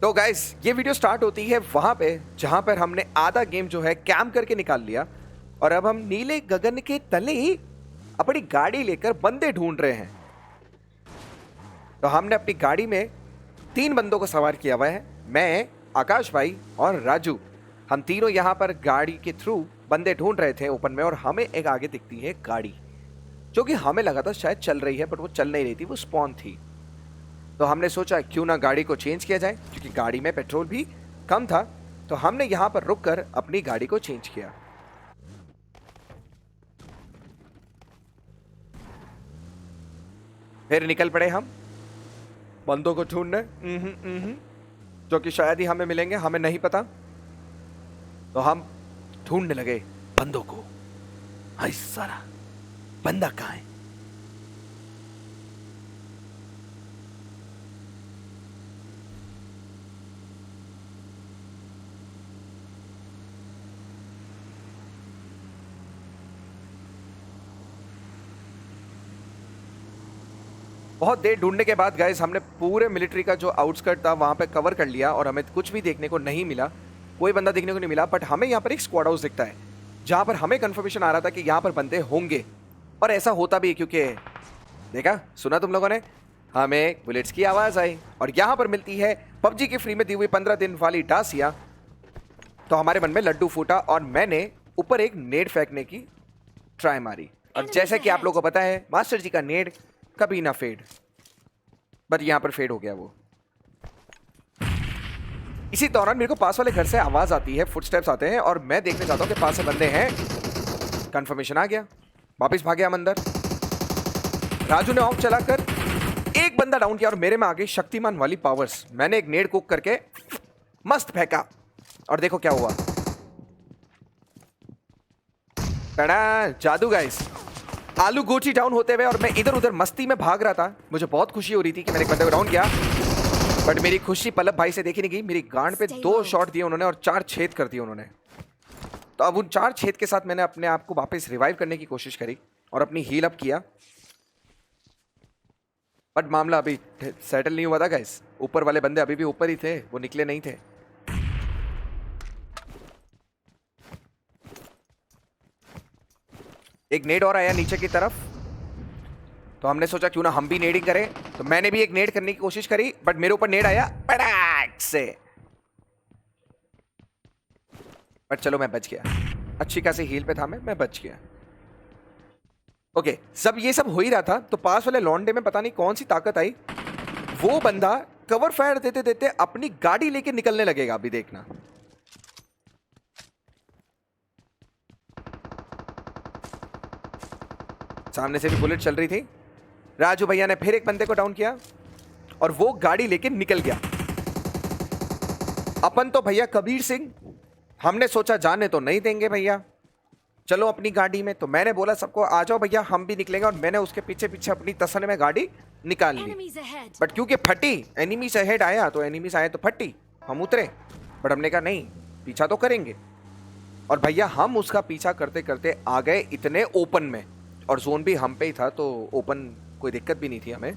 तो गाइस ये video start होती है वहां पे जहां पर हमने आधा गेम जो है कैम करके निकाल लिया और अब हम नीले गगन के तले अपनी गाड़ी लेकर बंदे ढूंढ रहे हैं। तो हमने अपनी गाड़ी में 3 बंदों को सवार किया हुआ है, मैं, आकाश भाई और राजू। हम तीनों यहाँ पर गाड़ी के थ्रू बंदे ढूंढ रहे थे ओपन में और हमें एक आगे दिखती है गाड़ी जो कि हमें लगा था शायद चल रही है, बट वो चल नहीं रही थी, वो स्पॉन थी। तो हमने सोचा क्यों ना गाड़ी को चेंज किया जाए, क्योंकि गाड़ी में पेट्रोल भी कम था। तो हमने यहां पर रुककर अपनी गाड़ी को चेंज किया। फिर निकल पड़े हम बंदों को ढूंढने, जो कि शायद ही हमें मिलेंगे, हमें नहीं पता। तो हम ढूंढने लगे बंदों को। हाय सारा बंदा कहां है? बहुत देर ढूंढने के बाद गाइस हमने पूरे मिलिट्री का जो आउटस्कर्ट था वहां पे कवर कर लिया और हमें कुछ भी देखने को नहीं मिला, कोई बंदा देखने को नहीं मिला। बट हमें यहाँ पर एक स्क्वाड हाउस दिखता है जहां पर हमें कंफर्मेशन आ रहा था कि यहाँ पर बंदे होंगे, और ऐसा होता भी है क्योंकि देखा सुना तुम लोगों ने, हमें बुलेट्स की आवाज आई और यहाँ पर मिलती है पबजी की फ्री में दी हुई 15 दिन वाली डासिया। तो हमारे मन में लड्डू फूटा और मैंने ऊपर एक नेड फेंकने की ट्राई मारी, और जैसे कि आप लोगों को पता है मास्टर जी का नेड कभी ना फेड, बट यहां पर फेड हो गया वो। इसी दौरान मेरे को पास वाले घर से आवाज आती है, फुटस्टेप्स आते हैं और मैं देखने जाता हूं कि पास से बंदे हैं। कंफर्मेशन आ गया, वापस भागे हम अंदर। राजू ने ऑफ चलाकर एक बंदा डाउन किया और मेरे में आ गई शक्तिमान वाली पावर्स। मैंने एक नेड कुक करके मस्त फेंका और देखो क्या हुआ। टड़ा, जादू गाइस। आलू गोची डाउन होते हुए और मैं इधर उधर मस्ती में भाग रहा था। मुझे बहुत खुशी हो रही थी कि मैंने एक बंदे को डाउन किया, बट मेरी खुशी पल्लव भाई से देखी नहीं गई। मेरी गांड पे 2 शॉट दिए उन्होंने और 4 छेद कर दिए उन्होंने। तो अब उन 4 छेद के साथ मैंने अपने आप को वापस रिवाइव करने की कोशिश करी और अपनी हील अप किया, बट मामला अभी सेटल नहीं हुआ था गाइस। ऊपर वाले बंदे अभी भी ऊपर ही थे, वो निकले नहीं थे। एक नेड और आया नीचे की तरफ, तो हमने सोचा क्यों ना हम भी नेडिंग करें। तो मैंने भी एक नेड करने की कोशिश करी, बट मेरे ऊपर नेड आया पटाक से। बट चलो मैं बच गया, अच्छी खासी हील पे था मैं बच गया। ओके, सब ये सब हो ही रहा था तो पास वाले लॉन्डे में पता नहीं कौन सी ताकत आई, वो बंदा कवर फायर देते देते अपनी गाड़ी लेके निकलने लगेगा। अभी देखना, सामने से भी बुलेट चल रही थी। राजू भैया ने फिर एक बंदे को डाउन किया और वो गाड़ी लेके निकल गया। अपन तो भैया कबीर सिंह, हमने सोचा जाने तो नहीं देंगे भैया, चलो अपनी गाड़ी में। तो मैंने बोला सबको आ जाओ भैया हम भी निकलेंगे, और मैंने उसके पीछे पीछे अपनी तसने में गाड़ी निकाल ली। बट क्योंकि फटी, एनिमीज अहेड आया तो एनिमीज आए तो फटी, हम उतरे। बट हमने कहा नहीं, पीछा तो करेंगे। और भैया हम उसका पीछा करते करते आ गए इतने ओपन में, और जोन भी हम पे ही था तो ओपन कोई दिक्कत भी नहीं थी हमें।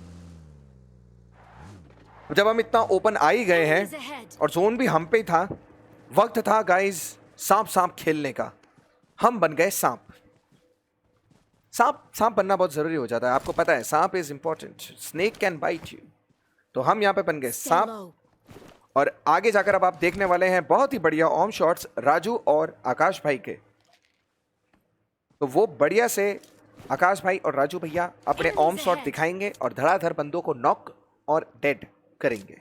जब हम इतना ओपन आ ही गए हैं और जोन भी हम पे ही था, वक्त था गाइस सांप सांप खेलने का। हम बन गए सांप। सांप सांप बनना बहुत जरूरी हो जाता है, आपको पता है, सांप is important, snake can bite you. तो हम यहां पे बन गए सांप, और आगे जाकर अब आप देखने वाले हैं बहुत ही बढ़िया ऑम शॉट्स राजू और आकाश भाई के। तो वो बढ़िया से आकाश भाई और राजू भैया अपने ऑम शॉट दिखाएंगे और धड़ाधड़ बंदों को नॉक और डेड करेंगे।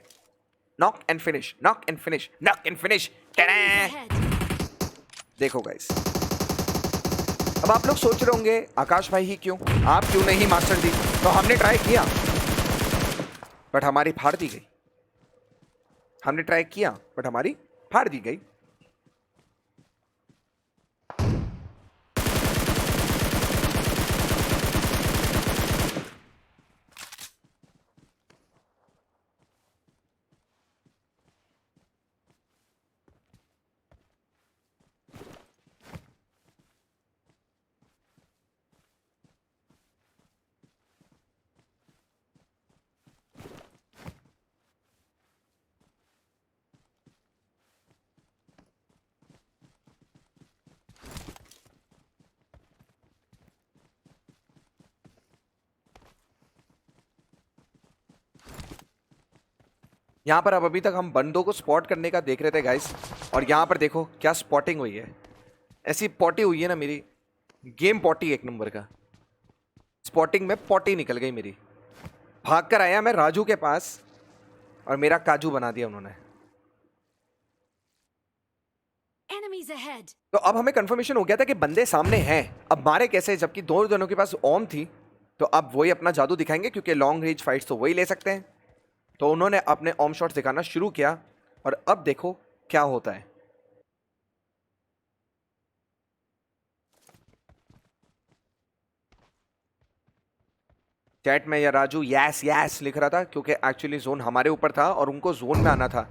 Knock and finish, knock and finish, knock and finish. देखो गाइस, अब आप लोग सोच रहे होंगे आकाश भाई ही क्यों, आप क्यों नहीं मास्टर दी? तो हमने ट्राई किया बट हमारी फाड़ दी गई। हमने ट्राई किया बट हमारी फाड़ दी गई। यहाँ पर अब अभी तक हम बंदों को स्पॉट करने का देख रहे थे गाइस, और यहाँ पर देखो क्या स्पॉटिंग हुई है। ऐसी पॉटी हुई है ना मेरी, गेम पॉटी एक नंबर का। स्पॉटिंग में पॉटी निकल गई मेरी। भाग कर आया मैं राजू के पास और मेरा काजू बना दिया उन्होंने। तो अब हमें कंफर्मेशन हो गया था कि बंदे सामने हैं। अब मारे कैसे, जबकि दो जनों के पास ओम थी। तो अब वही अपना जादू दिखाएंगे, क्योंकि लॉन्ग रेंज फाइट्स तो वही ले सकते हैं। तो उन्होंने अपने ओम शॉट्स दिखाना शुरू किया और अब देखो क्या होता है। चैट में या राजू यस यस लिख रहा था, क्योंकि एक्चुअली जोन हमारे ऊपर था और उनको जोन में आना था।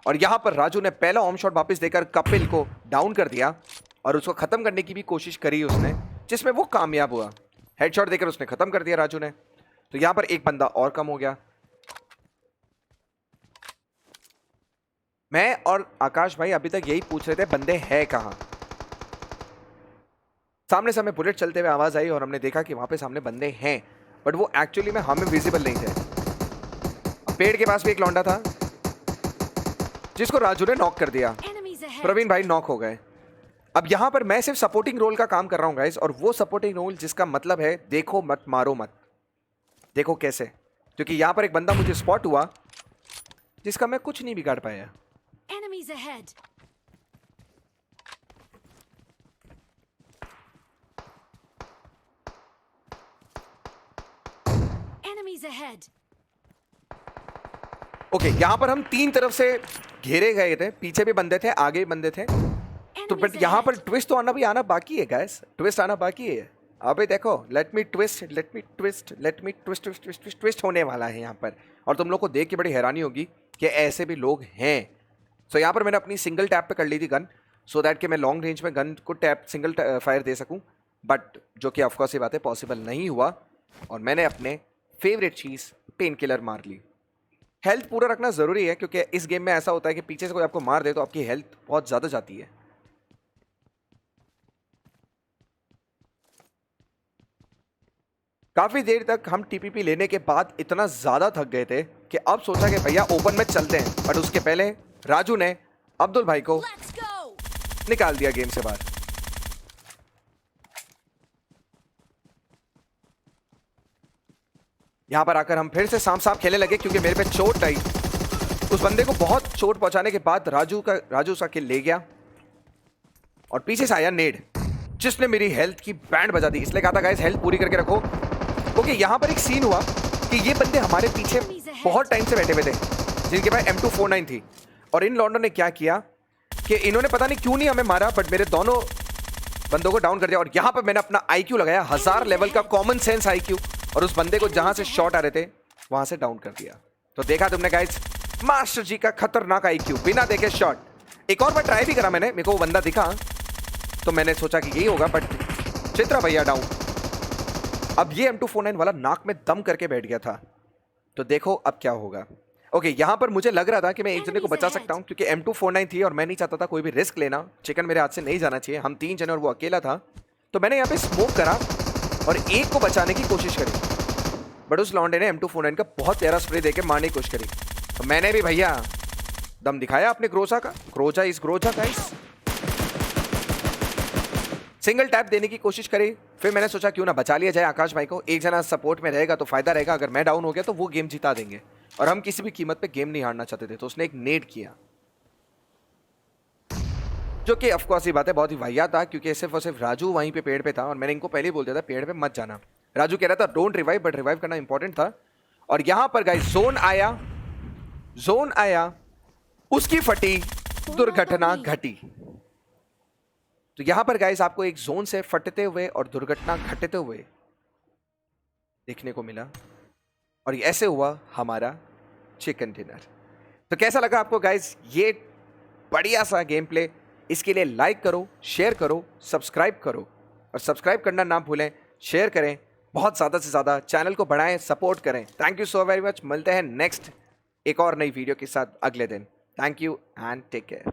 और यहां पर राजू ने पहला ओम शॉट वापस देकर कपिल को डाउन कर दिया और उसको खत्म करने की भी कोशिश करी उसने, जिसमें वो कामयाब हुआ। हेडशॉट देकर उसने खत्म कर दिया राजू ने। तो यहां पर एक बंदा और कम हो गया। मैं और आकाश भाई अभी तक यही पूछ रहे थे बंदे हैं कहां। सामने से हमें बुलेट चलते हुए आवाज आई और हमने देखा कि वहां पे सामने बंदे हैं, बट वो एक्चुअली में हमें विजिबल नहीं थे। पेड़ के पास भी एक लौंडा था जिसको राजू ने नॉक कर दिया। प्रवीण भाई नॉक हो गए। अब यहां पर मैं सिर्फ सपोर्टिंग रोल का काम कर रहा हूं गाइस, और वो सपोर्टिंग रोल जिसका मतलब है देखो मत मारो मत। देखो कैसे, क्योंकि यहां पर एक बंदा मुझे स्पॉट हुआ जिसका मैं कुछ नहीं बिगाड़ पाया। ओके, यहां पर हम तीन तरफ से घेरे गए थे, पीछे भी बंदे थे, आगे भी बंदे थे। तो बट यहां पर ट्विस्ट तो आना बाकी है गाइस, ट्विस्ट आना बाकी है। अबे देखो, लेट मी ट्विस्ट ट्विस्ट होने वाला है यहां पर। और तुम लोग को देख के बड़ी हैरानी होगी कि ऐसे भी लोग हैं। सो यहां पर मैंने अपनी सिंगल टैप पे कर ली थी गन, सो दैट कि मैं लॉन्ग रेंज में गन को टैप सिंगल फायर दे सकूं, बट जो कि ऑफकोर्स ये बात है पॉसिबल नहीं हुआ और मैंने अपने फेवरेट चीज पेन किलर मार ली। हेल्थ पूरा रखना जरूरी है, क्योंकि इस गेम में ऐसा होता है कि पीछे से कोई आपको मार दे तो आपकी हेल्थ बहुत ज्यादा जाती है। काफी देर तक हम टीपीपी लेने के बाद इतना ज्यादा थक गए थे कि अब सोचा कि भैया ओपन में चलते हैं, बट उसके पहले राजू ने अब्दुल भाई को निकाल दिया गेम से बाहर। यहां पर आकर हम फिर से सांप सांप खेलने लगे, क्योंकि मेरे पे चोट आई। उस बंदे को बहुत चोट पहुंचाने के बाद राजू सा किल ले गया और पीछे से आया नेड, जिसने मेरी हेल्थ की बैंड बजा दी। इसलिए कहा था गाइस हेल्थ पूरी करके रखो। ओके, यहां पर एक सीन हुआ कि ये बंदे हमारे पीछे बहुत टाइम से बैठे हुए थे, जिनके पास M249 थी। और इन लॉन्डो ने क्या किया कि इन्होंने पता नहीं क्यों नहीं हमें मारा, बट मेरे दोनों बंदों को डाउन कर दिया। और यहां पर मैंने अपना IQ लगाया, 1000 लेवल का कॉमन सेंस IQ, और उस बंदे को जहां से शॉट आ रहे थे वहां से डाउन कर दिया। तो देखा तुमने गाइस, मास्टर जी का खतरनाक IQ, बिना देखे शॉट। एक और बार ट्राई भी करा मैंने, मेरे को वो बंदा दिखा तो मैंने सोचा कि यही होगा, बट चित्रा भैया डाउन। अब ये M249 वाला नाक में दम करके बैठ गया था। तो देखो अब क्या होगा। ओके, यहां पर मुझे लग रहा था कि मैं एक जने को बचा सकता हूं, क्योंकि M249 थी और मैं नहीं चाहता था कोई भी रिस्क लेना। चिकन मेरे हाथ से नहीं जाना चाहिए। हम 3 जने और वो अकेला था। तो मैंने यहाँ पे स्मोक करा और एक को बचाने की कोशिश करी, बट उस लॉन्डे ने M249 का बहुत प्यारा स्प्रे देके मारने की कोशिश करी। तो मैंने भी भैया दम दिखाया अपने ग्रोजा का। Groza is Groza guys. Single tap देने की कोशिश करी, फिर मैंने सोचा क्यों ना बचा लिया जाए आकाश भाई को। एक जना सपोर्ट में रहेगा तो फायदा रहेगा। अगर मैं डाउन हो गया तो वो गेम जिता देंगे, और हम किसी भी कीमत पे गेम नहीं हारना चाहते थे। तो उसने एक नेड किया, जो कि ऑफकोर्स ये बात है बहुत ही वाहियात था, क्योंकि सिर्फ और सिर्फ राजू वहीं पे पेड़ पे था और मैंने इनको पहले ही बोल दिया था पेड़ पे मत जाना। राजू कह रहा था डोंट रिवाइव, बट रिवाइव करना इंपॉर्टेंट था। और यहां पर गाइस जोन आया, उसकी फटी, दुर्घटना घटी। तो यहां पर गाइस आपको एक जोन से फटते हुए और दुर्घटना घटते हुए देखने को मिला, और ऐसे हुआ हमारा चिकन डिनर। तो कैसा लगा आपको गाइस ये बढ़िया सा गेम प्ले? इसके लिए लाइक करो, शेयर करो, सब्सक्राइब करो, और सब्सक्राइब करना ना भूलें, शेयर करें, बहुत ज़्यादा से ज़्यादा चैनल को बढ़ाएं, सपोर्ट करें। Thank you so very much. मिलते हैं नेक्स्ट एक और नई वीडियो के साथ अगले दिन। Thank you and take care.